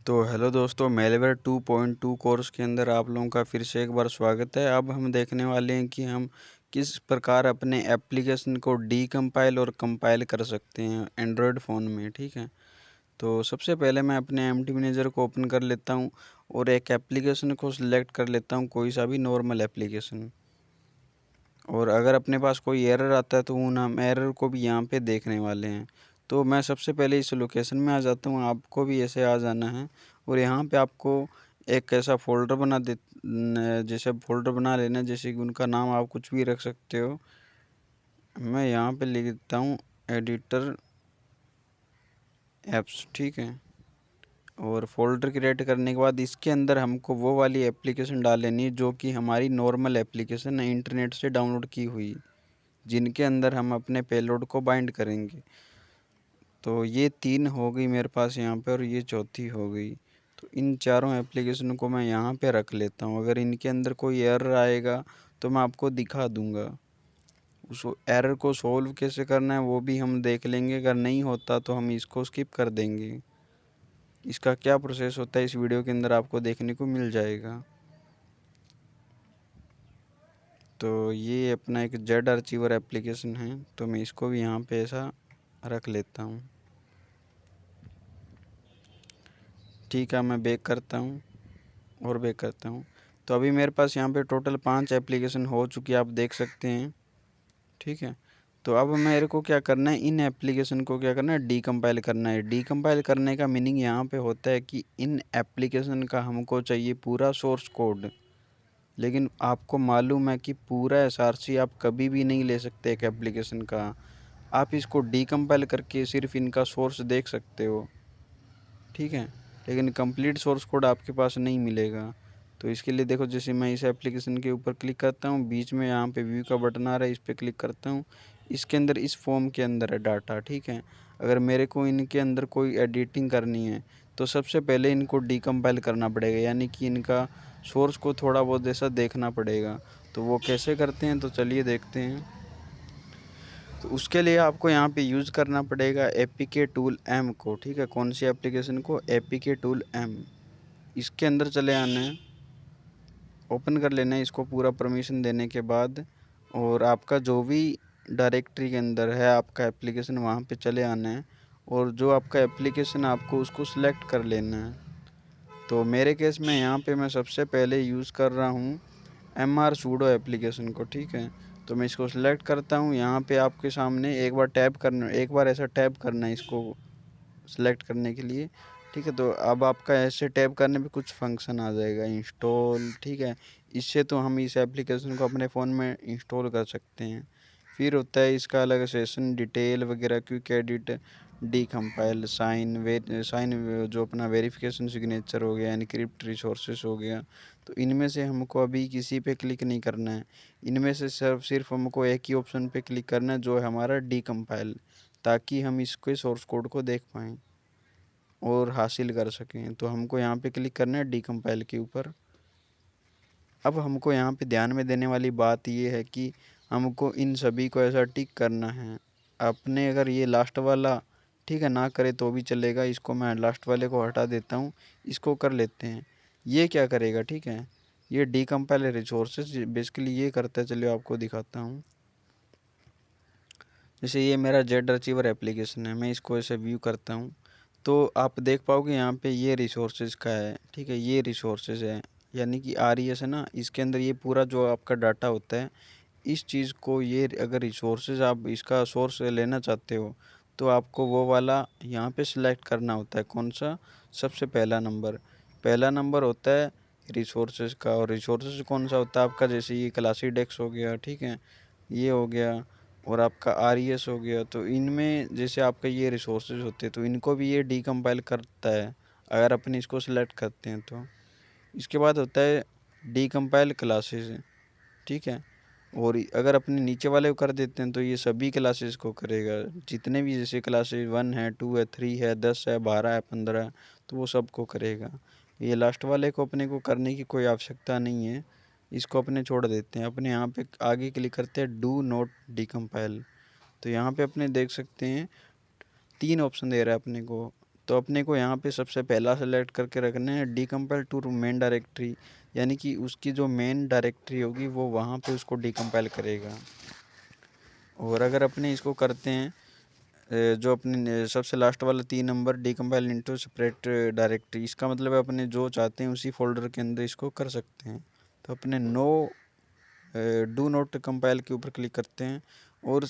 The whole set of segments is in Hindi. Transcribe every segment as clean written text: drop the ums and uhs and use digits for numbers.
तो हेलो दोस्तों, मेलवेयर 2.2 कोर्स के अंदर आप लोगों का फिर से एक बार स्वागत है। अब हम देखने वाले हैं कि हम किस प्रकार अपने एप्लीकेशन को डीकम्पाइल और कंपाइल कर सकते हैं एंड्रॉयड फ़ोन में। ठीक है, तो सबसे पहले मैं अपने एमटी मैनेजर को ओपन कर लेता हूं और एक एप्लीकेशन को सिलेक्ट कर लेता हूं, कोई सा भी नॉर्मल एप्लीकेशन। और अगर अपने पास कोई एरर आता है तो उन हम एरर को भी यहाँ पे देखने वाले हैं। तो मैं सबसे पहले इस लोकेशन में आ जाता हूँ, आपको भी ऐसे आ जाना है। और यहाँ पे आपको एक ऐसा फ़ोल्डर जैसे फ़ोल्डर बना लेना, जैसे कि उनका नाम आप कुछ भी रख सकते हो। मैं यहाँ पे लिख देता हूँ एडिटर ऐप्स। ठीक है, और फ़ोल्डर क्रिएट करने के बाद इसके अंदर हमको वो वाली एप्लीकेशन डाल लेनी है जो कि हमारी नॉर्मल एप्लीकेशन है, इंटरनेट से डाउनलोड की हुई, जिनके अंदर हम अपने पेलोड को बाइंड करेंगे। तो ये 3 हो गई मेरे पास यहाँ पे, और ये चौथी हो गई। तो इन चारों एप्लीकेशन को मैं यहाँ पे रख लेता हूँ। अगर इनके अंदर कोई एरर आएगा तो मैं आपको दिखा दूँगा। उस एरर को सोल्व कैसे करना है वो भी हम देख लेंगे। अगर नहीं होता तो हम इसको स्किप कर देंगे। इसका क्या प्रोसेस होता है इस वीडियो के अंदर आपको देखने को मिल जाएगा। तो ये अपना एक जेड आर्चिवर एप्लीकेशन है, तो मैं इसको भी यहाँ पे ऐसा रख लेता हूँ। ठीक है, मैं बैक करता हूँ और बैक करता हूँ। तो अभी मेरे पास यहाँ पे टोटल 5 एप्लीकेशन हो चुकी है, आप देख सकते हैं। ठीक है, तो अब मेरे को क्या करना है, इन एप्लीकेशन को क्या करना है, डीकम्पाइल करना है। डीकम्पाइल करने का मीनिंग यहाँ पे होता है कि इन एप्लीकेशन का हमको चाहिए पूरा सोर्स कोड। लेकिन आपको मालूम है कि पूरा एसआरसी आप कभी भी नहीं ले सकते एक एप्लीकेशन का। आप इसको डीकम्पाइल करके सिर्फ इनका सोर्स देख सकते हो। ठीक है, लेकिन कंप्लीट सोर्स कोड आपके पास नहीं मिलेगा। तो इसके लिए देखो, जैसे मैं इस एप्लीकेशन के ऊपर क्लिक करता हूँ, बीच में यहाँ पे व्यू का बटन आ रहा है, इस पर क्लिक करता हूँ। इसके अंदर इस फॉर्म के अंदर है डाटा। ठीक है, अगर मेरे को इनके अंदर कोई एडिटिंग करनी है तो सबसे पहले इनको डीकम्पाइल करना पड़ेगा, यानी कि इनका सोर्स को थोड़ा बहुत ऐसा देखना पड़ेगा। तो वो कैसे करते हैं, तो चलिए देखते हैं। तो उसके लिए आपको यहाँ पे यूज़ करना पड़ेगा एपीके टूल एम को। ठीक है, कौन सी एप्लीकेशन को, एपीके टूल एम। इसके अंदर चले आना है, ओपन कर लेना है इसको पूरा परमिशन देने के बाद। और आपका जो भी डायरेक्टरी के अंदर है आपका एप्लीकेशन, वहाँ पे चले आना है। और जो आपका एप्लीकेशन आपको उसको सिलेक्ट कर लेना है। तो मेरे केस में यहाँ पे मैं सबसे पहले यूज़ कर रहा हूँ एमआर सूडो एप्लीकेशन को। ठीक है, तो मैं इसको सिलेक्ट करता हूँ। यहाँ पे आपके सामने एक बार ऐसा टैप करना है इसको सिलेक्ट करने के लिए। ठीक है, तो अब आपका ऐसे टैप करने पे कुछ फंक्शन आ जाएगा, इंस्टॉल। ठीक है, इससे तो हम इस एप्लीकेशन को अपने फ़ोन में इंस्टॉल कर सकते हैं। फिर होता है इसका अलग सेशन डिटेल वगैरह, क्विक एडिट, डीकम्पाइल, साइन जो अपना वेरिफिकेशन सिग्नेचर हो गया, एनक्रिप्ट रिसोर्सेस हो गया। तो इनमें से हमको अभी किसी पे क्लिक नहीं करना है। इनमें से सिर्फ हमको एक ही ऑप्शन पे क्लिक करना है, जो है हमारा डीकम्पाइल, ताकि हम इसके सोर्स कोड को देख पाएँ और हासिल कर सकें। तो हमको यहाँ पे क्लिक करना है डीकम्पाइल के ऊपर। अब हमको यहाँ पे ध्यान में देने वाली बात ये है कि हमको इन सभी को ऐसा टिक करना है। आपने अगर ये लास्ट वाला ठीक है ना करे तो भी चलेगा, इसको मैं लास्ट वाले को हटा देता हूँ, इसको कर लेते हैं। ये क्या करेगा, ठीक है, ये डीकम्पाइल रिसोर्सेज बेसिकली ये करता है। चलिए आपको दिखाता हूँ। जैसे ये मेरा जेड अचीवर एप्लीकेशन है, मैं इसको ऐसे व्यू करता हूँ तो आप देख पाओगे यहाँ पे ये रिसोर्सेज का है। ठीक है, ये रिसोर्सेज है, यानी कि आरईएस है ना, इसके अंदर ये पूरा जो आपका डाटा होता है, इस चीज़ को, ये अगर रिसोर्सेज आप इसका सोर्स लेना चाहते हो तो आपको वो वाला यहाँ पे सिलेक्ट करना होता है। कौन सा, सबसे पहला नंबर होता है रिसोर्सेज का। और रिसोर्सेज कौन सा होता है आपका, जैसे ये क्लासी डेक्स हो गया, ठीक है, ये हो गया, और आपका आरईएस हो गया। तो इनमें जैसे आपका ये रिसोर्सेज होते हैं तो इनको भी ये डीकम्पाइल करता है अगर अपन इसको सिलेक्ट करते हैं तो। इसके बाद होता है डीकम्पाइल क्लासेस। ठीक है, और अगर अपने नीचे वाले को कर देते हैं तो ये सभी क्लासेस को करेगा, जितने भी, जैसे क्लासेस 1 है, 2 है, 3 है, 10 है, 12 है, 15 है, तो वो सबको करेगा। ये लास्ट वाले को अपने को करने की कोई आवश्यकता नहीं है, इसको अपने छोड़ देते हैं। अपने यहाँ पे आगे क्लिक करते हैं डू नॉट डीकम्पाइल। तो यहाँ पे अपने देख सकते हैं 3 ऑप्शन दे रहा है अपने को। तो अपने को यहाँ पे सबसे पहला सेलेक्ट करके रखना है डीकम्पाइल टू मेन डायरेक्टरी, यानी कि उसकी जो मेन डायरेक्टरी होगी वो वहाँ पे उसको डीकम्पाइल करेगा। और अगर अपने इसको करते हैं जो अपने सबसे लास्ट वाला 3 नंबर डीकम्पाइल इनटू सेपरेट डायरेक्टरी, इसका मतलब है अपने जो चाहते हैं उसी फोल्डर के अंदर इसको कर सकते हैं। तो अपने नो डू नॉट कंपाइल के ऊपर क्लिक करते हैं और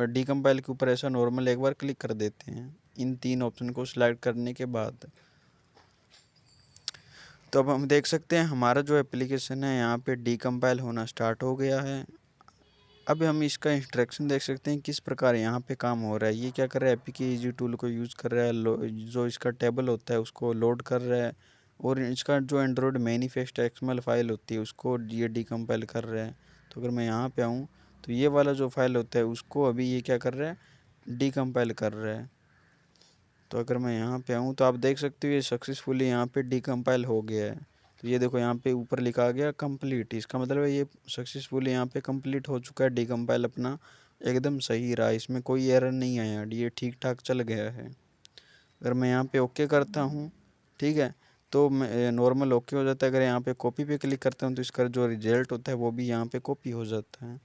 डीकम्पाइल के ऊपर ऐसा नॉर्मल एक बार क्लिक कर देते हैं इन 3 ऑप्शन को सिलेक्ट करने के बाद। तो अब हम देख सकते हैं हमारा जो एप्लीकेशन है यहाँ पे डीकम्पाइल होना स्टार्ट हो गया है। अब हम इसका इंस्ट्रक्शन देख सकते हैं किस प्रकार यहाँ पे काम हो रहा है। ये क्या कर रहा है, एपीके इजी टूल को यूज़ कर रहा है, जो इसका टेबल होता है उसको लोड कर रहा है, और इसका जो एंड्रॉयड मैनिफेस्ट एक्सएमएल फाइल होती है उसको ये डीकम्पाइल कर रहा है। तो अगर मैं यहाँ पे आऊँ तो ये वाला जो फाइल होता है उसको अभी ये क्या कर रहा है, डीकम्पाइल कर रहा है। तो अगर मैं यहाँ पे आऊँ तो आप देख सकते हो ये सक्सेसफुली यहाँ पे डीकम्पाइल हो गया है। तो ये देखो यहाँ पे ऊपर लिखा गया कंप्लीट, इसका मतलब है ये सक्सेसफुली यहाँ पे कंप्लीट हो चुका है डीकम्पाइल अपना, एकदम सही रहा, इसमें कोई एरर नहीं आया, ये ठीक ठाक चल गया है। अगर मैं यहाँ पे ओके करता हूँ, ठीक है, तो मैं नॉर्मल ओके हो जाता है। अगर यहाँ पे कॉपी पे क्लिक करता हूँ तो इसका जो रिजल्ट होता है वो भी यहाँ पे कॉपी हो जाता है।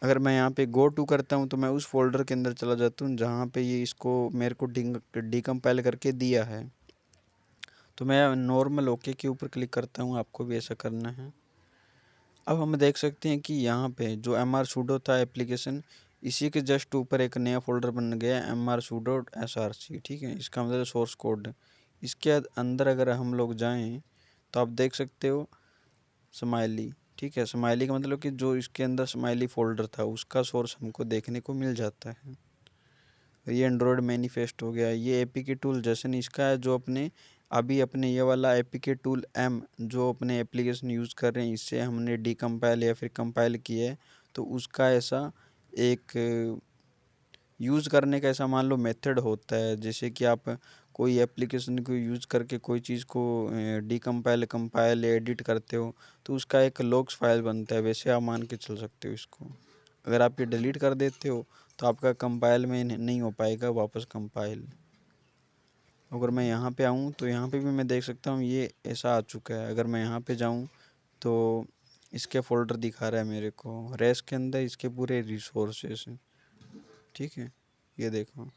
अगर मैं यहाँ पे गो टू करता हूँ तो मैं उस फोल्डर के अंदर चला जाता हूँ जहाँ पे ये इसको मेरे को डीकम्पाइल करके दिया है। तो मैं नॉर्मल ओके के ऊपर क्लिक करता हूँ, आपको भी ऐसा करना है। अब हम देख सकते हैं कि यहाँ पे जो mr sudo था एप्लीकेशन, इसी के जस्ट ऊपर एक नया फोल्डर बन गया mr sudo src, ठीक है, इसका मतलब सोर्स कोड। इसके अंदर अगर हम लोग जाएं तो आप देख सकते हो स्माइली, ठीक है, स्माइली का मतलब कि जो इसके अंदर स्माइली फोल्डर था उसका सोर्स हमको देखने को मिल जाता है। ये एंड्रॉयड मैनिफेस्ट हो गया। ये एपीके टूल जैसे इसका है, जो अपने अभी अपने ये वाला एपीके टूल एम जो अपने एप्लीकेशन यूज़ कर रहे हैं इससे हमने डीकम्पाइल या फिर कंपाइल किया है, तो उसका ऐसा एक यूज़ करने का ऐसा मान लो मेथड होता है। जैसे कि आप कोई एप्लीकेशन को यूज़ करके कोई चीज़ को डीकम्पाइल कंपाइल एडिट करते हो तो उसका एक लॉग्स फाइल बनता है, वैसे आप मान के चल सकते हो इसको। अगर आप ये डिलीट कर देते हो तो आपका कंपाइल में नहीं हो पाएगा वापस कंपाइल। अगर मैं यहाँ पे आऊँ तो यहाँ पे भी मैं देख सकता हूँ ये ऐसा आ चुका है। अगर मैं यहाँ पे जाऊँ तो इसके फ़ोल्डर दिखा रहा है मेरे को, रेस के अंदर इसके पूरे रिसोर्सेस हैं, ठीक है, ये देखो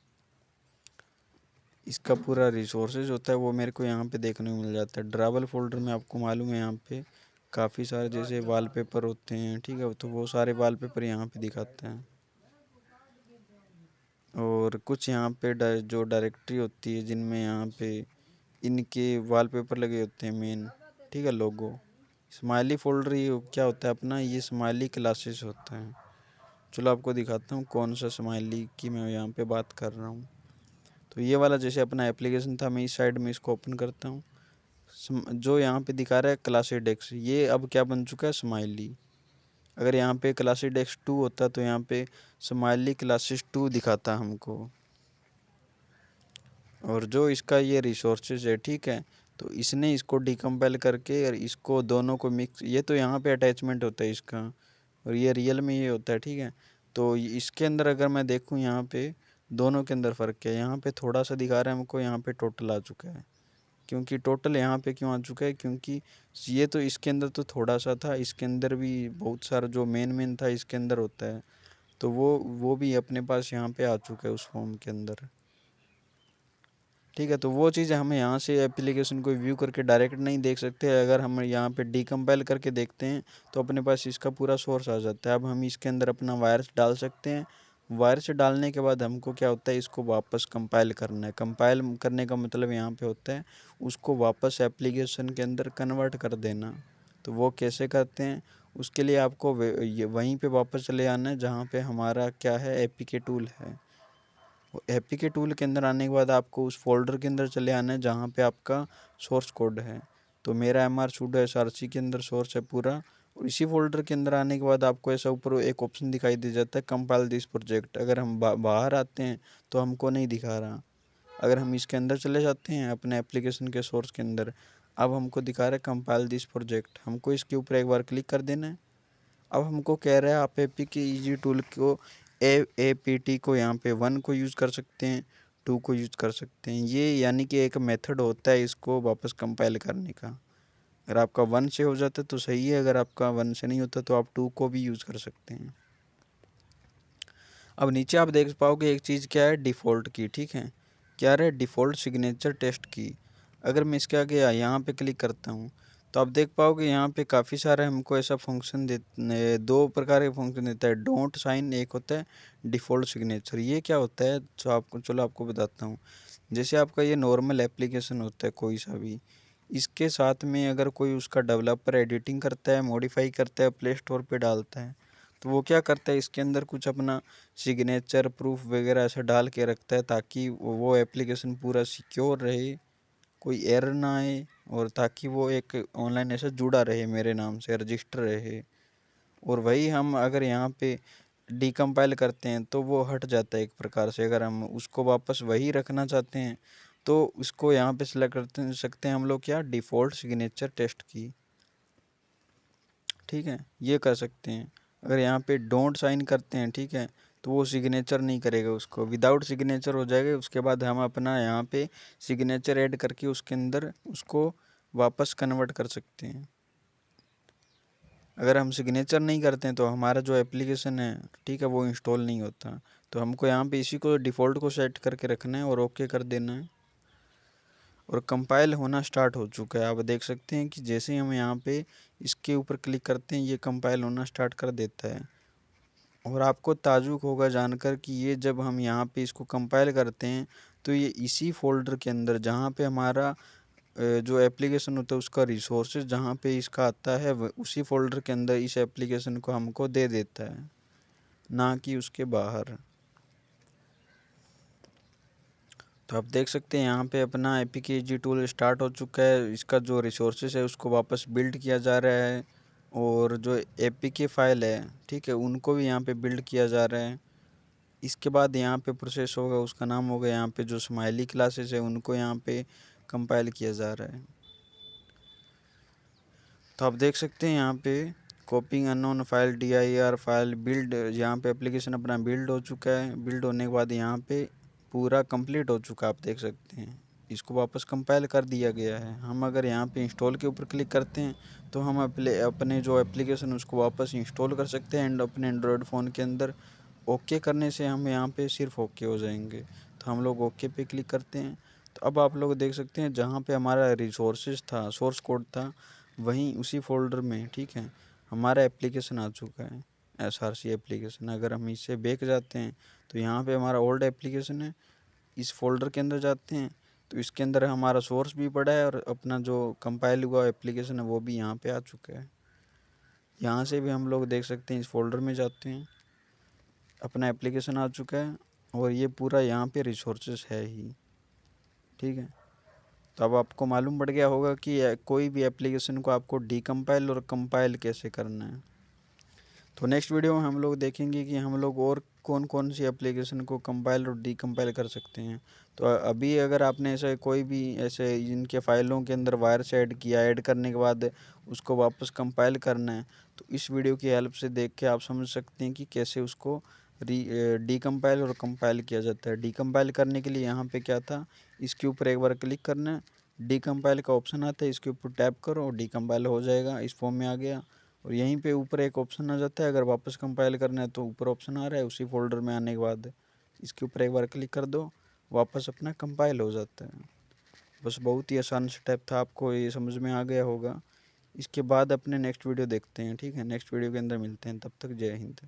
इसका पूरा रिसोर्सेज होता है वो मेरे को यहाँ पे देखने को मिल जाता है। ड्रावल फोल्डर में आपको मालूम है यहाँ पे काफ़ी सारे जैसे वॉलपेपर होते हैं, ठीक है, तो वो सारे वॉलपेपर यहाँ पे दिखाते हैं। और कुछ यहाँ पे जो डायरेक्टरी होती है जिनमें यहाँ पे इनके वॉलपेपर लगे होते हैं मेन, ठीक है, लोगो। स्माइली फोल्डर ये क्या होता है अपना, ये स्माइली क्लासेस होता है। चलो आपको दिखाता हूँ कौन सा स्माइली की मैं यहाँ पे बात कर रहा हूँ। तो ये वाला जैसे अपना एप्लीकेशन था, मैं इस साइड में इसको ओपन करता हूँ, जो यहाँ पे दिखा रहा है क्लासी डेस्क, ये अब क्या बन चुका है, स्माइली। अगर यहाँ पे क्लासी डेस्क 2 होता तो यहाँ पे स्माइली क्लासेस 2 दिखाता हमको। और जो इसका ये रिसोर्सेज है, ठीक है, तो इसने इसको डीकम्पाइल करके और इसको दोनों को मिक्स, ये तो यहाँ पे अटैचमेंट होता है इसका और ये रियल में ये होता है, ठीक है। तो इसके अंदर अगर मैं देखूँ यहाँ पे दोनों के अंदर फ़र्क क्या है, यहाँ पे थोड़ा सा दिखा रहा है हमको, यहाँ पे टोटल आ चुका है। क्योंकि टोटल यहाँ पे क्यों आ चुका है, क्योंकि ये तो इसके अंदर तो थोड़ा सा था, इसके अंदर भी बहुत सारा जो मेन था इसके अंदर होता है, तो वो भी अपने पास यहाँ पे आ चुका है उस फॉर्म के अंदर, ठीक है। तो वो चीज़ हमें यहाँ से एप्लीकेशन को व्यू करके डायरेक्ट नहीं देख सकते। अगर हम यहाँ पे डीकम्पाइल करके देखते हैं तो अपने पास इसका पूरा सोर्स आ जाता है। अब हम इसके अंदर अपना वायर्स डाल सकते हैं। वायर्स डालने के बाद हमको क्या होता है, इसको वापस कंपाइल करना है। कंपाइल करने का मतलब यहाँ पे होता है उसको वापस एप्लीकेशन के अंदर कन्वर्ट कर देना। तो वो कैसे करते हैं, उसके लिए आपको वहीं पे वापस चले आना है जहाँ पे हमारा क्या है, एपीके टूल है। एपीके टूल के अंदर आने के बाद आपको उस फोल्डर के अंदर चले आना है जहाँ पे आपका सोर्स कोड है। तो मेरा mr sudo src के अंदर सोर्स है पूरा, और इसी फोल्डर के अंदर आने के बाद आपको ऐसा ऊपर एक ऑप्शन दिखाई दे जाता है कंपाइल दिस प्रोजेक्ट। अगर हम बाहर आते हैं तो हमको नहीं दिखा रहा। अगर हम इसके अंदर चले जाते हैं अपने एप्लीकेशन के सोर्स के अंदर, अब हमको दिखा रहा है कंपाइल दिस प्रोजेक्ट, हमको इसके ऊपर एक बार क्लिक कर देना है। अब हमको कह रहा है आप एपीके इजी टूल को ए पी टी को यहाँ पे 1 को यूज़ कर सकते हैं, 2 को यूज़ कर सकते हैं। ये यानी कि एक मेथड होता है इसको वापस कंपाइल करने का। अगर आपका 1 से हो जाता है तो सही है, अगर आपका 1 से नहीं होता तो आप 2 को भी यूज़ कर सकते हैं। अब नीचे आप देख पाओगे एक चीज़ क्या है, डिफ़ॉल्ट की, ठीक है। क्या है, डिफ़ॉल्ट सिग्नेचर टेस्ट की। अगर मैं इसके आगे यहाँ पे क्लिक करता हूँ तो आप देख पाओगे यहाँ पे काफ़ी सारे हमको ऐसा फंक्शन दो प्रकार के फंक्शन देता है। डोंट साइन एक होता है, डिफ़ॉल्ट सिग्नेचर। ये क्या होता है, चलो आपको बताता हूँ। जैसे आपका ये नॉर्मल एप्लीकेशन होता है कोई सा भी, इसके साथ में अगर कोई उसका डेवलपर एडिटिंग करता है, मॉडिफाई करता है, प्ले स्टोर पे डालता है, तो वो क्या करता है, इसके अंदर कुछ अपना सिग्नेचर प्रूफ वगैरह ऐसा डाल के रखता है ताकि वो एप्लीकेशन पूरा सिक्योर रहे, कोई एरर ना आए, और ताकि वो एक ऑनलाइन ऐसा जुड़ा रहे, मेरे नाम से रजिस्टर रहे। और वही हम अगर यहाँ पे डिकम्पाइल करते हैं तो वो हट जाता है एक प्रकार से। अगर हम उसको वापस वही रखना चाहते हैं तो उसको यहाँ पे सिलेक्ट करते सकते हैं हम लोग, क्या, डिफ़ॉल्ट सिग्नेचर टेस्ट की, ठीक है, ये कर सकते हैं। अगर यहाँ पे डोंट साइन करते हैं, ठीक है, तो वो सिग्नेचर नहीं करेगा, उसको विदाउट सिग्नेचर हो जाएगा। उसके बाद हम अपना यहाँ पे सिग्नेचर ऐड करके उसके अंदर उसको वापस कन्वर्ट कर सकते हैं। अगर हम सिग्नेचर नहीं करते हैं तो हमारा जो एप्लीकेशन है, ठीक है, वो इंस्टॉल नहीं होता। तो हमको यहाँ पे इसी को डिफ़ॉल्ट को सेट करके रखना है और ओके कर देना है। और कंपाइल होना स्टार्ट हो चुका है। आप देख सकते हैं कि जैसे ही हम यहाँ पे इसके ऊपर क्लिक करते हैं ये कंपाइल होना स्टार्ट कर देता है। और आपको ताज्जुब होगा जानकर कि ये जब हम यहाँ पे इसको कंपाइल करते हैं तो ये इसी फ़ोल्डर के अंदर जहाँ पे हमारा जो एप्लीकेशन होता है उसका रिसोर्सेज जहाँ पे इसका आता है उसी फ़ोल्डर के अंदर इस एप्लीकेशन को हमको दे देता है, ना कि उसके बाहर। तो आप देख सकते हैं यहाँ पे अपना एपीकेजी टूल स्टार्ट हो चुका है। इसका जो रिसोर्सेज है उसको वापस बिल्ड किया जा रहा है, और जो एपीके फाइल है, ठीक है, उनको भी यहाँ पे बिल्ड किया जा रहा है। इसके बाद यहाँ पे प्रोसेस होगा, उसका नाम होगा यहाँ पे जो स्माइली क्लासेस है उनको यहाँ पे कंपाइल किया जा रहा है। तो आप देख सकते हैं यहाँ पे कॉपिंग unknown file dir file build, यहाँ पे एप्लीकेशन अपना बिल्ड हो चुका है। बिल्ड होने के बाद यहाँ पे पूरा कंप्लीट हो चुका है, आप देख सकते हैं। इसको वापस कंपाइल कर दिया गया है। हम अगर यहाँ पे इंस्टॉल के ऊपर क्लिक करते हैं तो हम अपने जो एप्लीकेशन उसको वापस इंस्टॉल कर सकते हैं एंड अपने एंड्रॉयड फ़ोन के अंदर। ओके करने से हम यहाँ पे सिर्फ ओके हो जाएंगे। तो हम लोग ओके पे क्लिक करते हैं। तो अब आप लोग देख सकते हैं जहाँ पे हमारा रिसोर्सेज था, सोर्स कोड था, वहीं उसी फोल्डर में, ठीक है, हमारा एप्लीकेशन आ चुका है, SRC एप्लीकेशन। अगर हम इससे बैक जाते हैं तो यहाँ पे हमारा ओल्ड एप्लीकेशन है। इस फोल्डर के अंदर जाते हैं तो इसके अंदर हमारा सोर्स भी पड़ा है और अपना जो कंपाइल हुआ एप्लीकेशन है वो भी यहाँ पे आ चुका है। यहाँ से भी हम लोग देख सकते हैं, इस फोल्डर में जाते हैं, अपना एप्लीकेशन आ चुका है और ये पूरा यहाँ पे रिसोर्सेस है ही, ठीक है। तो अब आपको मालूम पड़ गया होगा कि कोई भी एप्लीकेशन को आपको डीकम्पाइल और कंपाइल कैसे करना है। तो नेक्स्ट वीडियो में हम लोग देखेंगे कि हम लोग और कौन कौन सी एप्लीकेशन को कंपाइल और डीकम्पाइल कर सकते हैं। तो अभी अगर आपने ऐसे कोई भी ऐसे इनके फ़ाइलों के अंदर वायर्स ऐड किया, ऐड करने के बाद उसको वापस कंपाइल करना है, तो इस वीडियो की हेल्प से देख के आप समझ सकते हैं कि कैसे उसको डीकम्पाइल और कंपाइल किया जाता है। डीकम्पाइल करने के लिए यहाँ पे क्या था, इसके ऊपर एक बार क्लिक करना है, डीकम्पाइल का ऑप्शन आता है, इसके ऊपर टैप करो और डीकम्पाइल हो जाएगा, इस फॉर्म में आ गया। और यहीं पे ऊपर एक ऑप्शन आ जाता है, अगर वापस कंपाइल करना है तो ऊपर ऑप्शन आ रहा है, उसी फोल्डर में आने के बाद इसके ऊपर एक बार क्लिक कर दो, वापस अपना कंपाइल हो जाता है। बस बहुत ही आसान स्टेप था, आपको ये समझ में आ गया होगा। इसके बाद अपने नेक्स्ट वीडियो देखते हैं, ठीक है, नेक्स्ट वीडियो के अंदर मिलते हैं, तब तक जय हिंद।